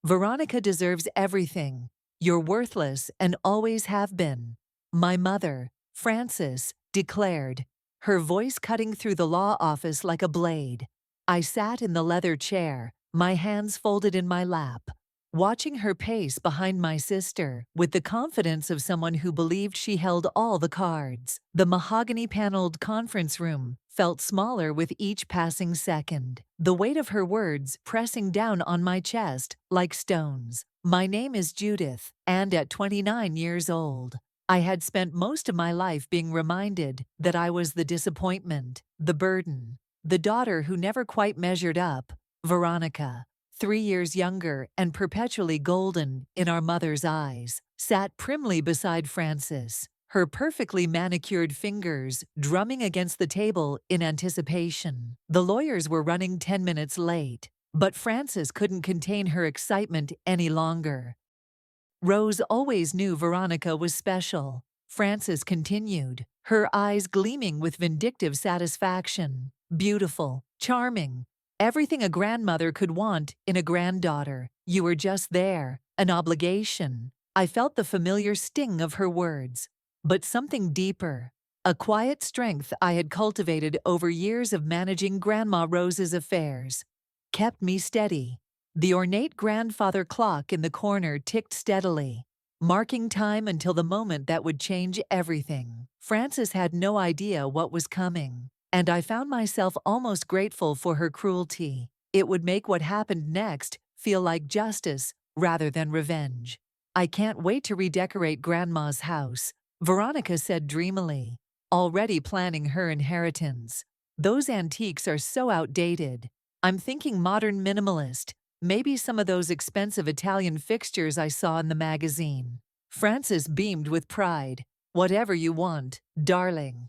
Veronica deserves everything. You're worthless and always have been. My mother, Frances, declared, her voice cutting through the law office like a blade. I sat in the leather chair, my hands folded in my lap, watching her pace behind my sister with the confidence of someone who believed she held all the cards. The mahogany-paneled conference room felt smaller with each passing second, the weight of her words pressing down on my chest like stones. My name is Judith, and at 29 years old, I had spent most of my life being reminded that I was the disappointment, the burden, the daughter who never quite measured up. Veronica, 3 years younger and perpetually golden in our mother's eyes, sat primly beside Frances, her perfectly manicured fingers drumming against the table in anticipation. The lawyers were running 10 minutes late, but Frances couldn't contain her excitement any longer. Rose always knew Veronica was special, Frances continued, her eyes gleaming with vindictive satisfaction. Beautiful, charming, everything a grandmother could want in a granddaughter. You were just there, an obligation. I felt the familiar sting of her words, but something deeper. A quiet strength I had cultivated over years of managing Grandma Rose's affairs kept me steady. The ornate grandfather clock in the corner ticked steadily, marking time until the moment that would change everything. Frances had no idea what was coming, and I found myself almost grateful for her cruelty. It would make what happened next feel like justice rather than revenge. I can't wait to redecorate Grandma's house, Veronica said dreamily, already planning her inheritance. Those antiques are so outdated. I'm thinking modern minimalist. Maybe some of those expensive Italian fixtures I saw in the magazine. Frances beamed with pride. Whatever you want, darling.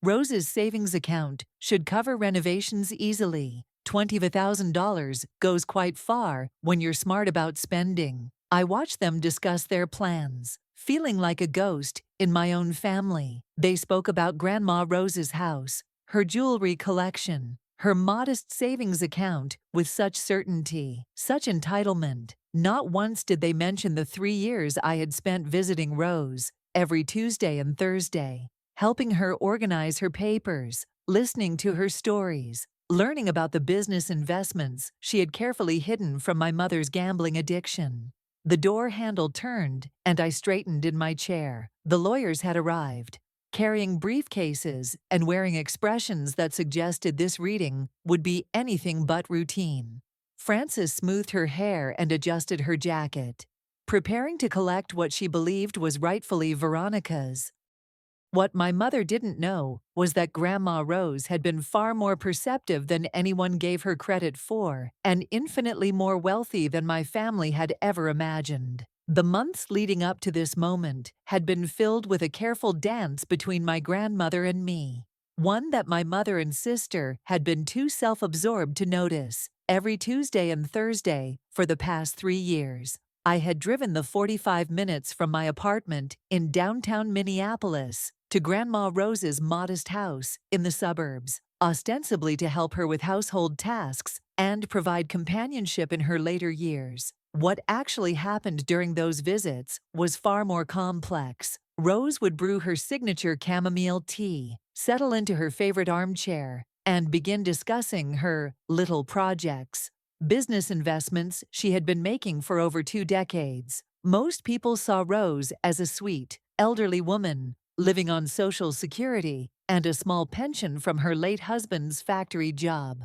Rose's savings account should cover renovations easily. $20,000 goes quite far when you're smart about spending. I watched them discuss their plans, feeling like a ghost in my own family. They spoke about Grandma Rose's house, her jewelry collection, her modest savings account with such certainty, such entitlement. Not once did they mention the 3 years I had spent visiting Rose every Tuesday and Thursday, helping her organize her papers, listening to her stories, learning about the business investments she had carefully hidden from my mother's gambling addiction. The door handle turned, and I straightened in my chair. The lawyers had arrived, carrying briefcases and wearing expressions that suggested this reading would be anything but routine. Frances smoothed her hair and adjusted her jacket, preparing to collect what she believed was rightfully Veronica's. What my mother didn't know was that Grandma Rose had been far more perceptive than anyone gave her credit for, and infinitely more wealthy than my family had ever imagined. The months leading up to this moment had been filled with a careful dance between my grandmother and me, one that my mother and sister had been too self-absorbed to notice. Every Tuesday and Thursday for the past 3 years, I had driven the 45 minutes from my apartment in downtown Minneapolis to Grandma Rose's modest house in the suburbs, ostensibly to help her with household tasks and provide companionship in her later years. What actually happened during those visits was far more complex. Rose would brew her signature chamomile tea, settle into her favorite armchair, and begin discussing her little projects, business investments she had been making for over 2 decades. Most people saw Rose as a sweet, elderly woman, living on Social Security and a small pension from her late husband's factory job.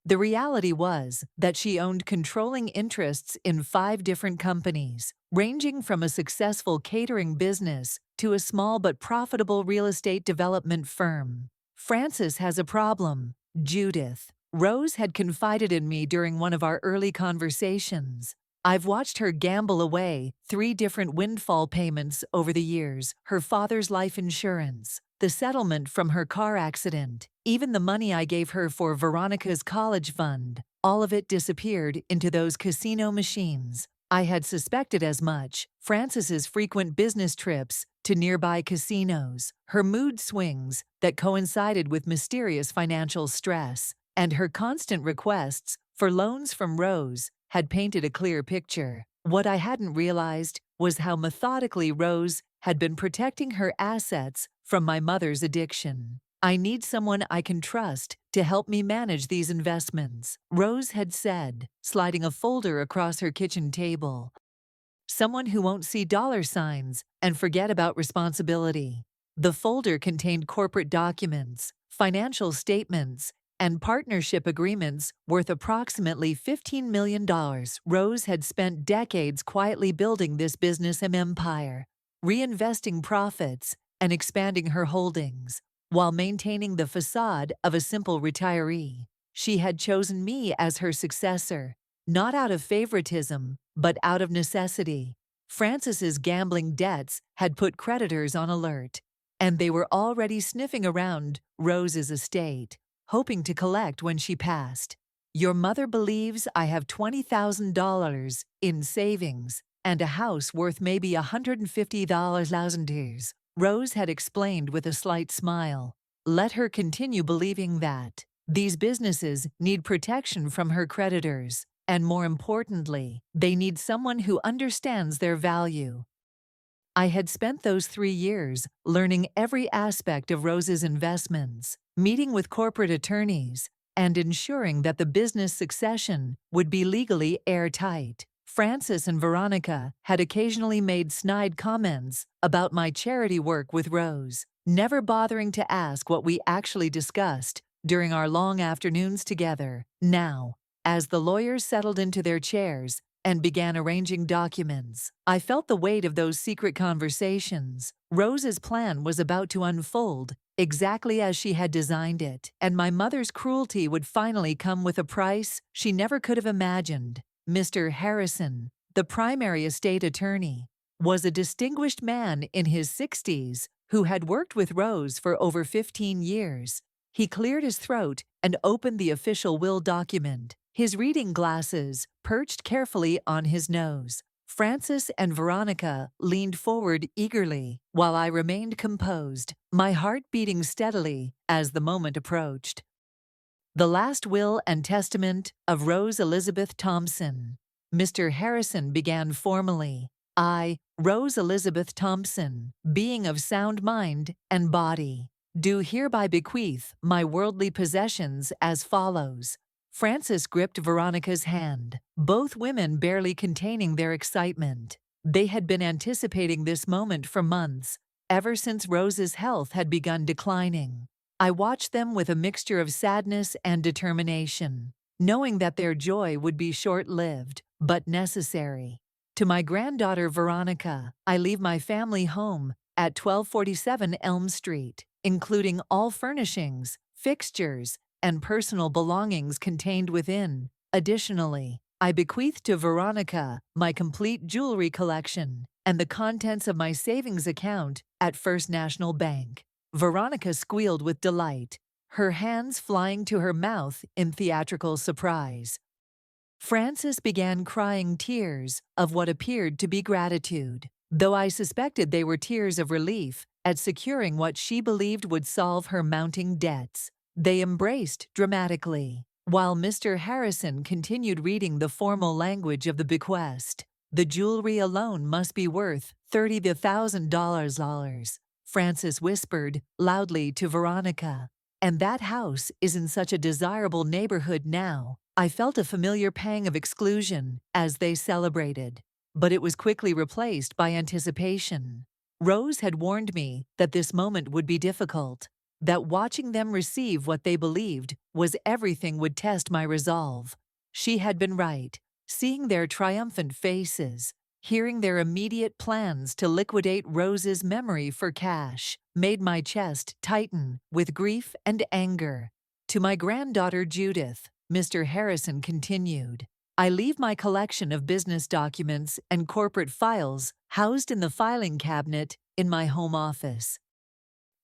The reality was that she owned controlling interests in 5 different companies, ranging from a successful catering business to a small but profitable real estate development firm. Frances has a problem, Judith. Rose had confided in me during one of our early conversations. I've watched her gamble away 3 different windfall payments over the years, her father's life insurance, the settlement from her car accident, even the money I gave her for Veronica's college fund. All of it disappeared into those casino machines. I had suspected as much. Frances's frequent business trips to nearby casinos, her mood swings that coincided with mysterious financial stress, and her constant requests for loans from Rose had painted a clear picture. What I hadn't realized was how methodically Rose had been protecting her assets from my mother's addiction. "I need someone I can trust to help me manage these investments," Rose had said, sliding a folder across her kitchen table. "Someone who won't see dollar signs and forget about responsibility." The folder contained corporate documents, financial statements, and partnership agreements worth approximately $15 million. Rose had spent decades quietly building this business empire, reinvesting profits and expanding her holdings, while maintaining the facade of a simple retiree. She had chosen me as her successor, not out of favoritism, but out of necessity. Francis's gambling debts had put creditors on alert, and they were already sniffing around Rose's estate, hoping to collect when she passed. "Your mother believes I have $20,000 in savings and a house worth maybe $150,000, Rose had explained with a slight smile. "Let her continue believing that. These businesses need protection from her creditors, and more importantly, they need someone who understands their value." I had spent those 3 years learning every aspect of Rose's investments, meeting with corporate attorneys, and ensuring that the business succession would be legally airtight. Francis and Veronica had occasionally made snide comments about my charity work with Rose, never bothering to ask what we actually discussed during our long afternoons together. Now, as the lawyers settled into their chairs and began arranging documents, I felt the weight of those secret conversations. Rose's plan was about to unfold exactly as she had designed it, and my mother's cruelty would finally come with a price she never could have imagined. Mr. Harrison, the primary estate attorney, was a distinguished man in his 60s who had worked with Rose for over 15 years. He cleared his throat and opened the official will document, his reading glasses perched carefully on his nose. Francis and Veronica leaned forward eagerly, while I remained composed, my heart beating steadily as the moment approached. "The last will and testament of Rose Elizabeth Thompson," Mr. Harrison began formally. "I, Rose Elizabeth Thompson, being of sound mind and body, do hereby bequeath my worldly possessions as follows." Francis gripped Veronica's hand, both women barely containing their excitement. They had been anticipating this moment for months, ever since Rose's health had begun declining. I watched them with a mixture of sadness and determination, knowing that their joy would be short-lived, but necessary. "To my granddaughter Veronica, I leave my family home at 1247 Elm Street, including all furnishings, fixtures, and personal belongings contained within. Additionally, I bequeath to Veronica my complete jewelry collection and the contents of my savings account at First National Bank." Veronica squealed with delight, her hands flying to her mouth in theatrical surprise. Francis began crying tears of what appeared to be gratitude, though I suspected they were tears of relief at securing what she believed would solve her mounting debts. They embraced dramatically, while Mr. Harrison continued reading the formal language of the bequest. "The jewelry alone must be worth $30,000, Francis whispered loudly to Veronica. "And that house is in such a desirable neighborhood now." I felt a familiar pang of exclusion as they celebrated, but it was quickly replaced by anticipation. Rose had warned me that this moment would be difficult, that watching them receive what they believed was everything would test my resolve. She had been right. Seeing their triumphant faces, hearing their immediate plans to liquidate Rose's memory for cash, made my chest tighten with grief and anger. "To my granddaughter Judith," Mr. Harrison continued, "I leave my collection of business documents and corporate files housed in the filing cabinet in my home office."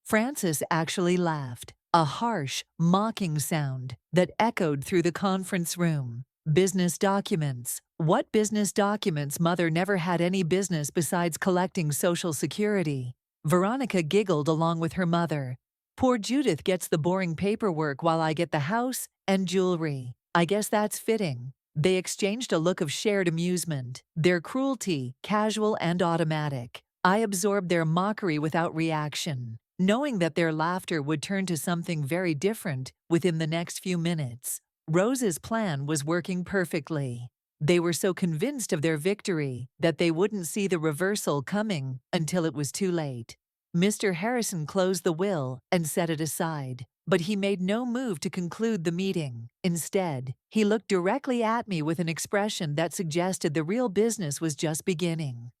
Francis actually laughed, a harsh, mocking sound that echoed through the conference room. "Business documents. What business documents? Mother never had any business besides collecting Social Security." Veronica giggled along with her mother. "Poor Judith gets the boring paperwork while I get the house and jewelry. I guess that's fitting." They exchanged a look of shared amusement, their cruelty casual and automatic. I absorbed their mockery without reaction, knowing that their laughter would turn to something very different within the next few minutes. Rose's plan was working perfectly. They were so convinced of their victory that they wouldn't see the reversal coming until it was too late. Mr. Harrison closed the will and set it aside, but he made no move to conclude the meeting. Instead, he looked directly at me with an expression that suggested the real business was just beginning.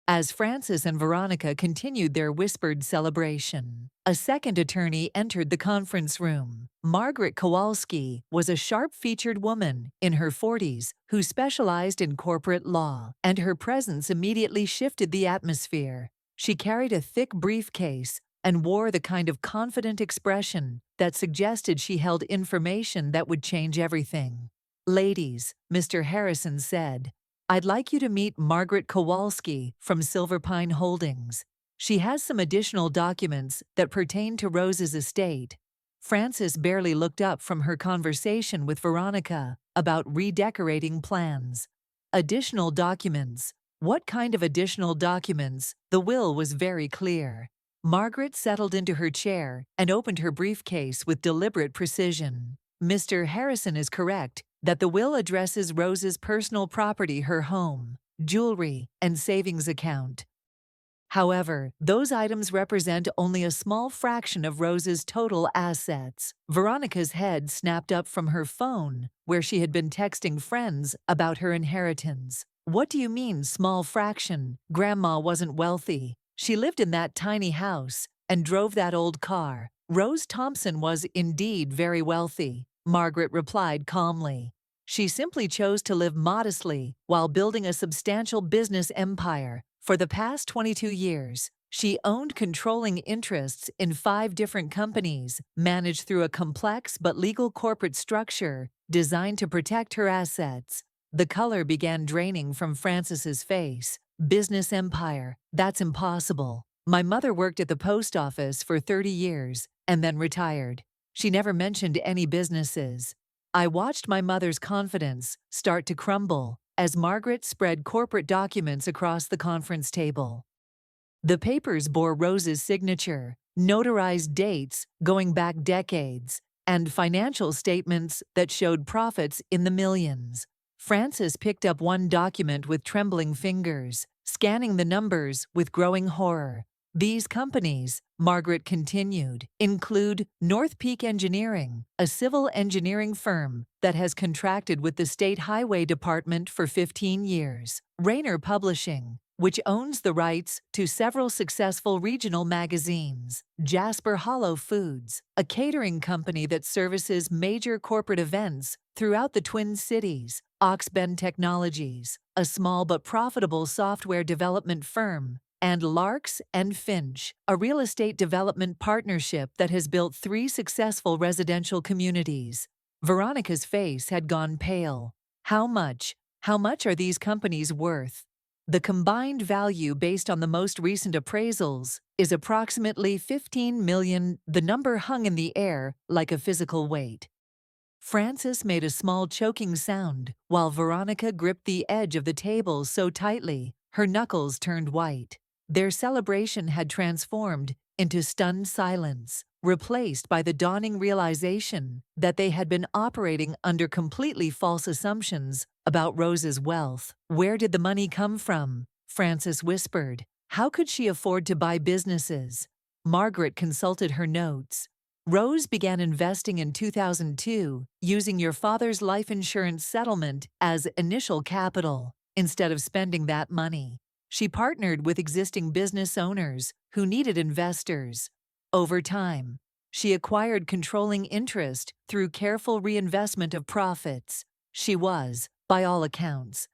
As Francis and Veronica continued their whispered celebration, a second attorney entered the conference room. Margaret Kowalski was a sharp-featured woman in her 40s who specialized in corporate law, and her presence immediately shifted the atmosphere. She carried a thick briefcase and wore the kind of confident expression that suggested she held information that would change everything. "Ladies," Mr. Harrison said, "I'd like you to meet Margaret Kowalski from Silver Pine Holdings. She has some additional documents that pertain to Rose's estate." Frances barely looked up from her conversation with Veronica about redecorating plans. Additional documents. What kind of additional documents? The will was very clear. Margaret settled into her chair and opened her briefcase with deliberate precision. "Mr. Harrison is correct that the will addresses Rose's personal property, her home, jewelry, and savings account. However, those items represent only a small fraction of Rose's total assets." Veronica's head snapped up from her phone, where she had been texting friends about her inheritance. "What do you mean, small fraction? Grandma wasn't wealthy. She lived in that tiny house and drove that old car." "Rose Thompson was indeed very wealthy," Margaret replied calmly. "She simply chose to live modestly while building a substantial business empire. For the past 22 years, she owned controlling interests in 5 different companies, managed through a complex but legal corporate structure designed to protect her assets." The color began draining from Frances's face. "Business empire, that's impossible. My mother worked at the post office for 30 years and then retired. She never mentioned any businesses." I watched my mother's confidence start to crumble as Margaret spread corporate documents across the conference table. The papers bore Rose's signature, notarized dates going back decades, and financial statements that showed profits in the millions. Frances picked up one document with trembling fingers, scanning the numbers with growing horror. "These companies," Margaret continued, "include North Peak Engineering, a civil engineering firm that has contracted with the State Highway Department for 15 years, Rayner Publishing, which owns the rights to several successful regional magazines, Jasper Hollow Foods, a catering company that services major corporate events throughout the Twin Cities, Oxbend Technologies, a small but profitable software development firm, and Larks and Finch, a real estate development partnership that has built 3 successful residential communities." Veronica's face had gone pale. How much are these companies worth?" "The combined value based on the most recent appraisals is approximately 15 million." The number hung in the air like a physical weight. Frances made a small choking sound while Veronica gripped the edge of the table so tightly her knuckles turned white. Their celebration had transformed into stunned silence, replaced by the dawning realization that they had been operating under completely false assumptions about Rose's wealth. "Where did the money come from?" Frances whispered. "How could she afford to buy businesses?" Margaret consulted her notes. "Rose began investing in 2002, using your father's life insurance settlement as initial capital. Instead of spending that money, she partnered with existing business owners who needed investors. Over time, she acquired controlling interest through careful reinvestment of profits. She was, by all accounts,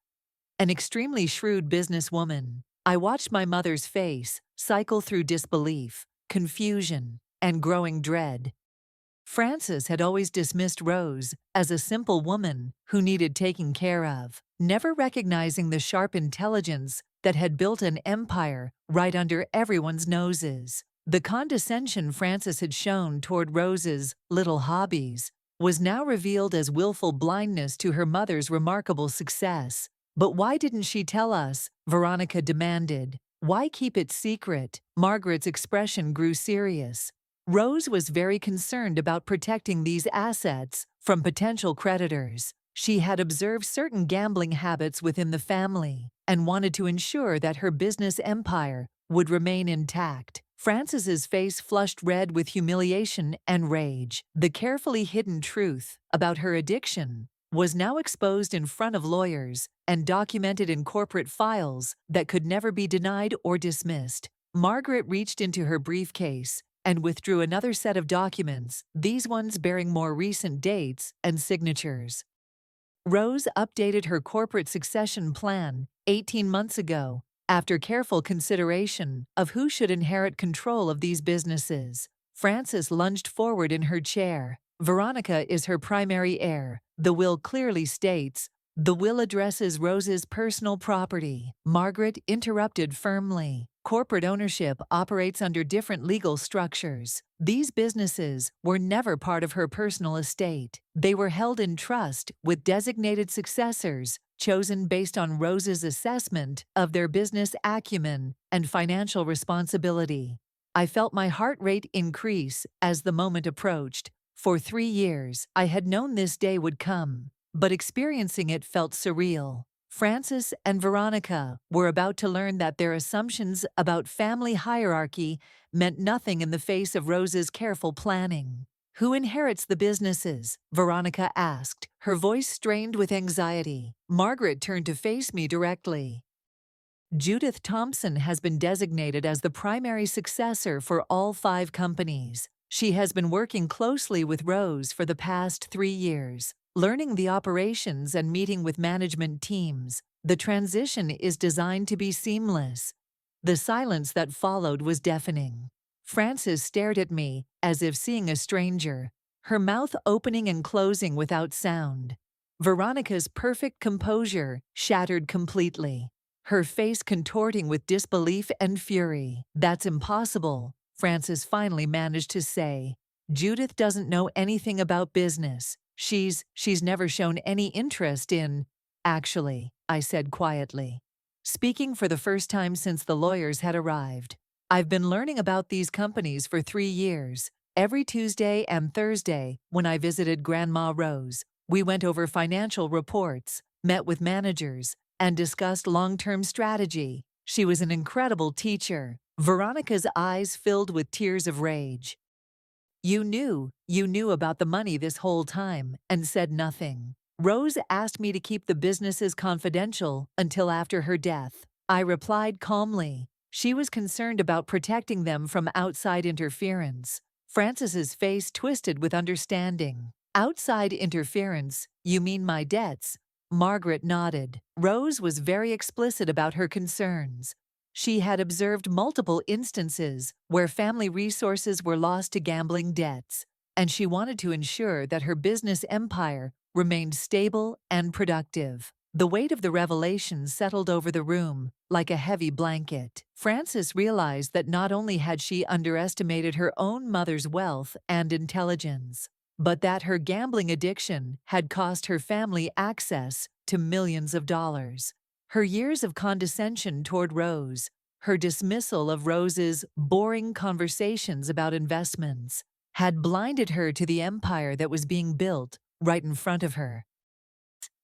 an extremely shrewd businesswoman." I watched my mother's face cycle through disbelief, confusion, and growing dread. Frances had always dismissed Rose as a simple woman who needed taking care of, never recognizing the sharp intelligence that had built an empire right under everyone's noses. The condescension Frances had shown toward Rose's little hobbies was now revealed as willful blindness to her mother's remarkable success. But why didn't she tell us? Veronica demanded. Why keep it secret? Margaret's expression grew serious. Rose was very concerned about protecting these assets from potential creditors. She had observed certain gambling habits within the family and wanted to ensure that her business empire would remain intact. Frances's face flushed red with humiliation and rage. The carefully hidden truth about her addiction was now exposed in front of lawyers and documented in corporate files that could never be denied or dismissed. Margaret reached into her briefcase and withdrew another set of documents, these ones bearing more recent dates and signatures. Rose updated her corporate succession plan 18 months ago after careful consideration of who should inherit control of these businesses. Frances lunged forward in her chair. Veronica is her primary heir, the will clearly states. The will addresses Rose's personal property. Margaret interrupted firmly. Corporate ownership operates under different legal structures. These businesses were never part of her personal estate. They were held in trust with designated successors, chosen based on Rose's assessment of their business acumen and financial responsibility. I felt my heart rate increase as the moment approached. For 3 years, I had known this day would come, but experiencing it felt surreal. Frances and Veronica were about to learn that their assumptions about family hierarchy meant nothing in the face of Rose's careful planning. Who inherits the businesses? Veronica asked, her voice strained with anxiety. Margaret turned to face me directly. Judith Thompson has been designated as the primary successor for all 5 companies. She has been working closely with Rose for the past 3 years, learning the operations and meeting with management teams. The transition is designed to be seamless. The silence that followed was deafening. Frances stared at me as if seeing a stranger, her mouth opening and closing without sound. Veronica's perfect composure shattered completely, her face contorting with disbelief and fury. That's impossible, Frances finally managed to say. Judith doesn't know anything about business. She's never shown any interest in. Actually, I said quietly, speaking for the first time since the lawyers had arrived. I've been learning about these companies for 3 years. Every Tuesday and Thursday, when I visited Grandma Rose, we went over financial reports, met with managers, and discussed long-term strategy. She was an incredible teacher. Veronica's eyes filled with tears of rage. You knew about the money this whole time and said nothing. Rose asked me to keep the businesses confidential until after her death. I replied calmly. She was concerned about protecting them from outside interference. Frances's face twisted with understanding. Outside interference? You mean my debts? Margaret nodded. Rose was very explicit about her concerns. She had observed multiple instances where family resources were lost to gambling debts, and she wanted to ensure that her business empire remained stable and productive. The weight of the revelation settled over the room like a heavy blanket. Frances realized that not only had she underestimated her own mother's wealth and intelligence, but that her gambling addiction had cost her family access to millions of dollars. Her years of condescension toward Rose, her dismissal of Rose's boring conversations about investments, had blinded her to the empire that was being built right in front of her.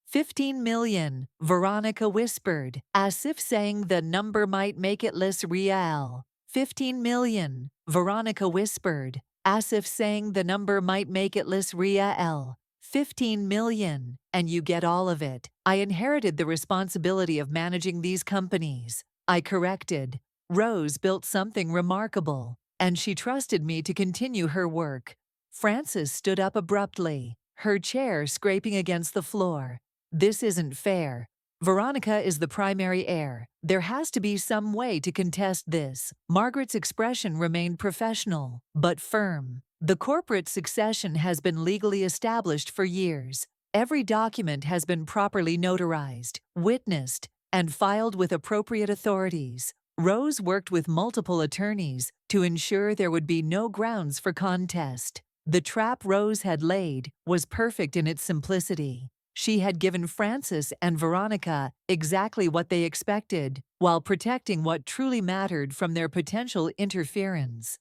15 million, Veronica whispered, as if saying the number might make it less real. 15 million, Veronica whispered, as if saying the number might make it less real. 15 million, and you get all of it. I inherited the responsibility of managing these companies. I corrected. Rose built something remarkable, and she trusted me to continue her work. Frances stood up abruptly, her chair scraping against the floor. This isn't fair. Veronica is the primary heir. There has to be some way to contest this. Margaret's expression remained professional, but firm. The corporate succession has been legally established for years. Every document has been properly notarized, witnessed, and filed with appropriate authorities. Rose worked with multiple attorneys to ensure there would be no grounds for contest. The trap Rose had laid was perfect in its simplicity. She had given Francis and Veronica exactly what they expected, while protecting what truly mattered from their potential interference.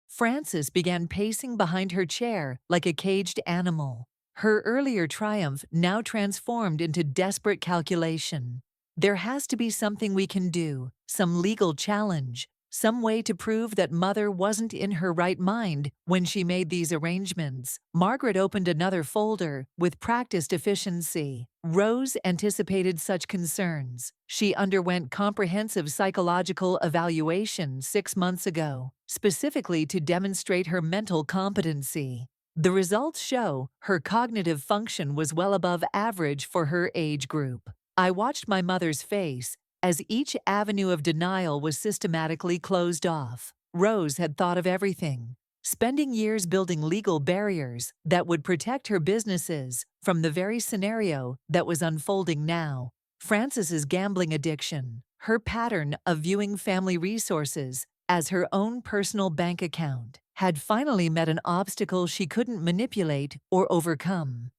Frances began pacing behind her chair like a caged animal. Her earlier triumph now transformed into desperate calculation. There has to be something we can do, some legal challenge, some way to prove that Mother wasn't in her right mind when she made these arrangements. Margaret opened another folder with practiced efficiency. Rose anticipated such concerns. She underwent comprehensive psychological evaluation 6 months ago, specifically to demonstrate her mental competency. The results show her cognitive function was well above average for her age group. I watched my mother's face as each avenue of denial was systematically closed off. Rose had thought of everything, spending years building legal barriers that would protect her businesses from the very scenario that was unfolding now. Frances's gambling addiction, her pattern of viewing family resources as her own personal bank account, had finally met an obstacle she couldn't manipulate or overcome.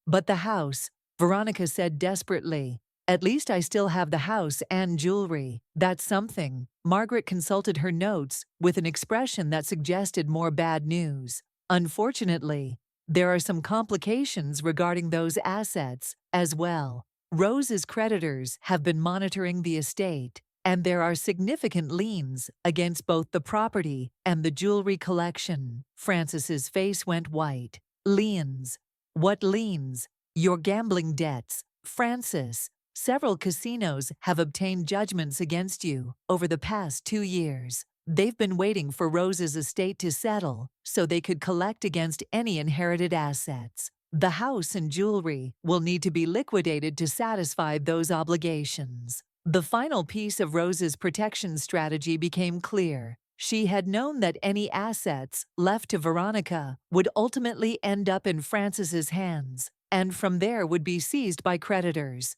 But the house, Veronica said desperately. At least I still have the house and jewelry. That's something. Margaret consulted her notes with an expression that suggested more bad news. Unfortunately, there are some complications regarding those assets as well. Rose's creditors have been monitoring the estate, and there are significant liens against both the property and the jewelry collection. Frances's face went white. Liens? What liens? Your gambling debts, Frances. Several casinos have obtained judgments against you over the past 2 years. They've been waiting for Rose's estate to settle so they could collect against any inherited assets. The house and jewelry will need to be liquidated to satisfy those obligations. The final piece of Rose's protection strategy became clear. She had known that any assets left to Veronica would ultimately end up in Frances's hands, and from there would be seized by creditors.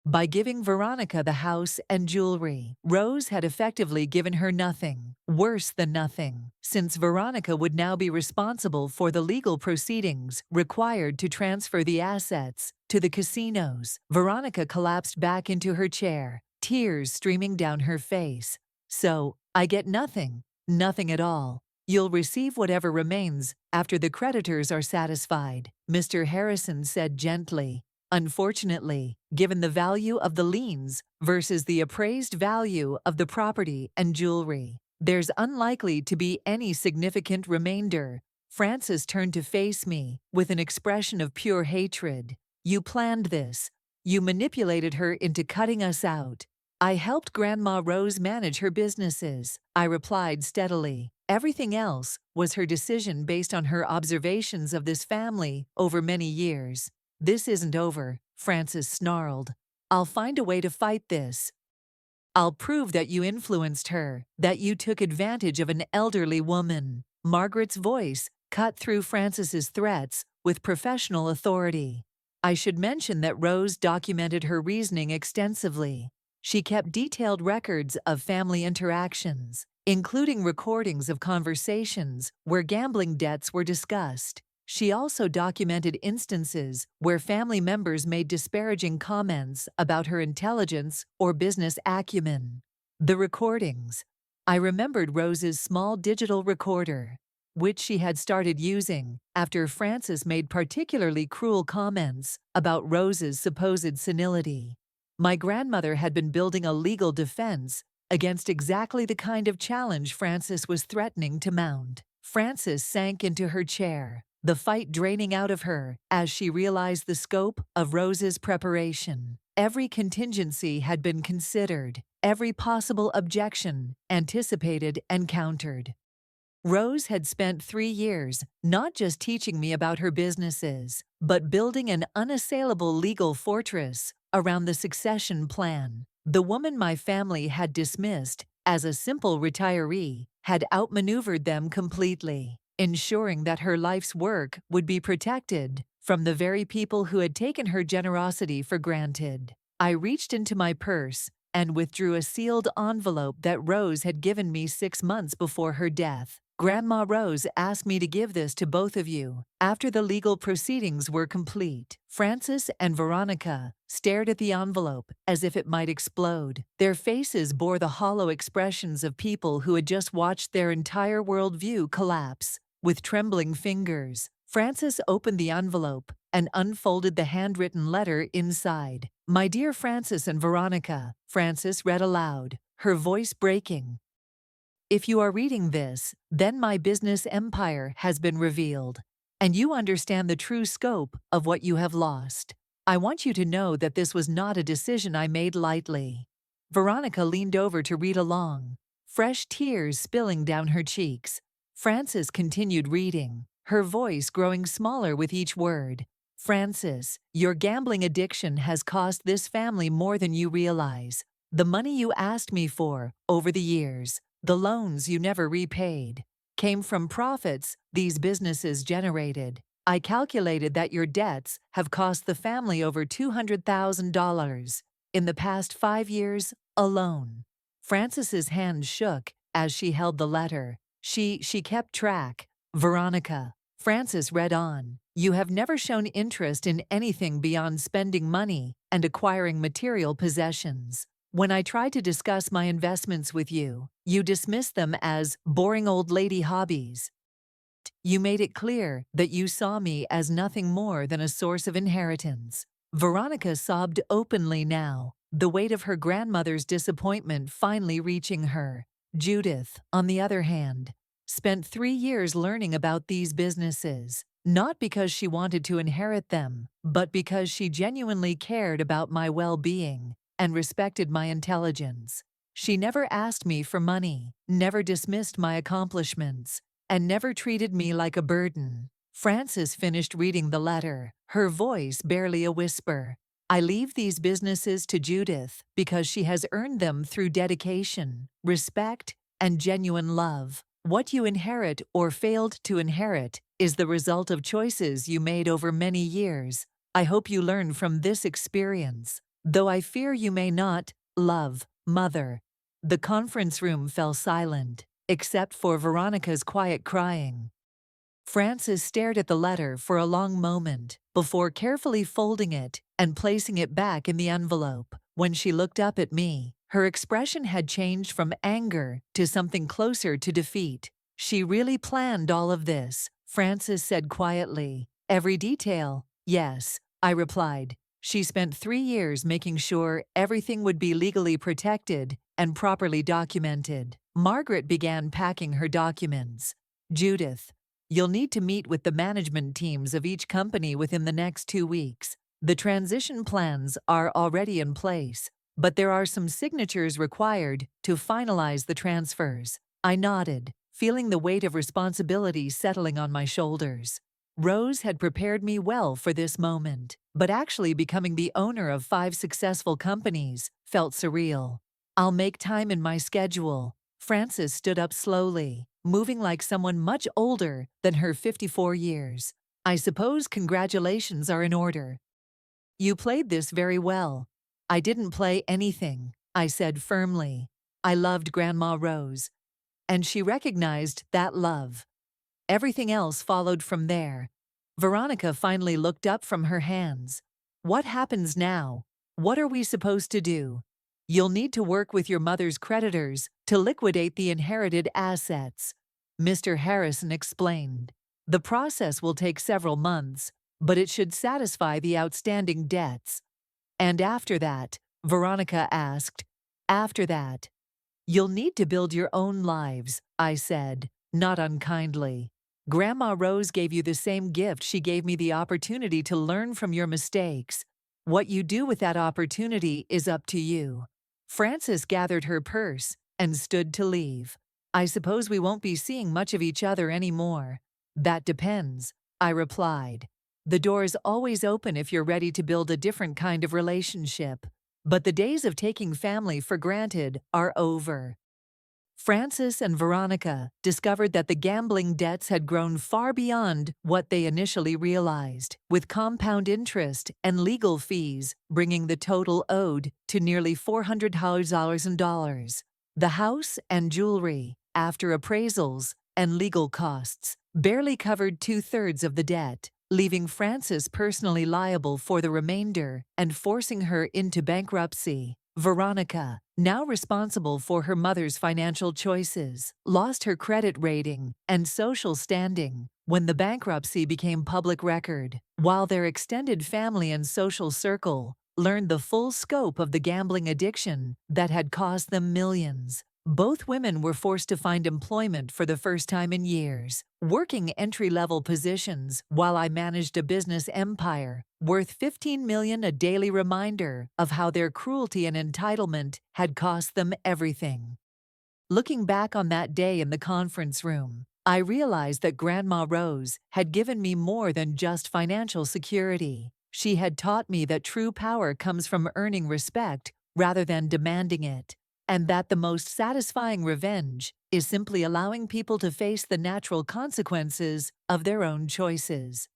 By giving Veronica the house and jewelry, Rose had effectively given her nothing, worse than nothing, since Veronica would now be responsible for the legal proceedings required to transfer the assets to the casinos. Veronica collapsed back into her chair, tears streaming down her face. So, I get nothing, nothing at all. You'll receive whatever remains after the creditors are satisfied, Mr. Harrison said gently. Unfortunately, given the value of the liens versus the appraised value of the property and jewelry, there's unlikely to be any significant remainder. Frances turned to face me with an expression of pure hatred. You planned this. You manipulated her into cutting us out. I helped Grandma Rose manage her businesses, I replied steadily. Everything else was her decision based on her observations of this family over many years. This isn't over, Frances snarled. I'll find a way to fight this. I'll prove that you influenced her, that you took advantage of an elderly woman. Margaret's voice cut through Frances's threats with professional authority. I should mention that Rose documented her reasoning extensively. She kept detailed records of family interactions, including recordings of conversations where gambling debts were discussed. She also documented instances where family members made disparaging comments about her intelligence or business acumen. The recordings. I remembered Rose's small digital recorder, which she had started using after Frances made particularly cruel comments about Rose's supposed senility. My grandmother had been building a legal defense against exactly the kind of challenge Frances was threatening to mount. Frances sank into her chair, the fight draining out of her as she realized the scope of Rose's preparation. Every contingency had been considered, every possible objection anticipated and countered. Rose had spent 3 years not just teaching me about her businesses, but building an unassailable legal fortress around the succession plan. The woman my family had dismissed as a simple retiree had outmaneuvered them completely, ensuring that her life's work would be protected from the very people who had taken her generosity for granted. I reached into my purse and withdrew a sealed envelope that Rose had given me 6 months before her death. Grandma Rose asked me to give this to both of you. After the legal proceedings were complete, Francis and Veronica stared at the envelope as if it might explode. Their faces bore the hollow expressions of people who had just watched their entire worldview collapse. With trembling fingers, Francis opened the envelope and unfolded the handwritten letter inside. "My dear Francis and Veronica," Francis read aloud, her voice breaking. "If you are reading this, then my business empire has been revealed, and you understand the true scope of what you have lost. I want you to know that this was not a decision I made lightly." Veronica leaned over to read along, fresh tears spilling down her cheeks. Frances continued reading, her voice growing smaller with each word. "Frances, your gambling addiction has cost this family more than you realize. The money you asked me for over the years, the loans you never repaid, came from profits these businesses generated. I calculated that your debts have cost the family over $200,000 in the past 5 years alone." Frances's hand shook as she held the letter. She kept track. "Veronica," Frances read on, "you have never shown interest in anything beyond spending money and acquiring material possessions. When I tried to discuss my investments with you, you dismissed them as boring old lady hobbies. You made it clear that you saw me as nothing more than a source of inheritance." Veronica sobbed openly now, the weight of her grandmother's disappointment finally reaching her. Judith, on the other hand, spent 3 years learning about these businesses, not because she wanted to inherit them, but because she genuinely cared about my well-being and respected my intelligence. She never asked me for money, never dismissed my accomplishments, and never treated me like a burden. Frances finished reading the letter, her voice barely a whisper. "I leave these businesses to Judith because she has earned them through dedication, respect, and genuine love. What you inherit or failed to inherit is the result of choices you made over many years. I hope you learn from this experience, though I fear you may not. Love, Mother." The conference room fell silent, except for Veronica's quiet crying. Frances stared at the letter for a long moment before carefully folding it and placing it back in the envelope. When she looked up at me, her expression had changed from anger to something closer to defeat. "She really planned all of this," Frances said quietly. "Every detail?" "Yes," I replied. "She spent 3 years making sure everything would be legally protected and properly documented." Margaret began packing her documents. "Judith, you'll need to meet with the management teams of each company within the next 2 weeks. The transition plans are already in place, but there are some signatures required to finalize the transfers." I nodded, feeling the weight of responsibility settling on my shoulders. Rose had prepared me well for this moment, but actually becoming the owner of 5 successful companies felt surreal. "I'll make time in my schedule." Frances stood up slowly, moving like someone much older than her 54 years. "I suppose congratulations are in order. You played this very well." "I didn't play anything," I said firmly. "I loved Grandma Rose, and she recognized that love. Everything else followed from there." Veronica finally looked up from her hands. "What happens now? What are we supposed to do?" "You'll need to work with your mother's creditors to liquidate the inherited assets," Mr. Harrison explained. "The process will take several months, but it should satisfy the outstanding debts." "And after that?" Veronica asked. "After that, you'll need to build your own lives," I said, not unkindly. "Grandma Rose gave you the same gift she gave me, the opportunity to learn from your mistakes. What you do with that opportunity is up to you." Frances gathered her purse and stood to leave. "I suppose we won't be seeing much of each other anymore." "That depends," I replied. "The door's always open if you're ready to build a different kind of relationship. But the days of taking family for granted are over." Frances and Veronica discovered that the gambling debts had grown far beyond what they initially realized, with compound interest and legal fees bringing the total owed to nearly $400,000. The house and jewelry, after appraisals, and legal costs barely covered 2/3 of the debt, leaving Frances personally liable for the remainder and forcing her into bankruptcy. Veronica, now responsible for her mother's financial choices, lost her credit rating and social standing when the bankruptcy became public record, while their extended family and social circle learned the full scope of the gambling addiction that had cost them millions. Both women were forced to find employment for the first time in years, working entry-level positions while I managed a business empire worth $15 million, a daily reminder of how their cruelty and entitlement had cost them everything. Looking back on that day in the conference room, I realized that Grandma Rose had given me more than just financial security. She had taught me that true power comes from earning respect rather than demanding it, and that the most satisfying revenge is simply allowing people to face the natural consequences of their own choices.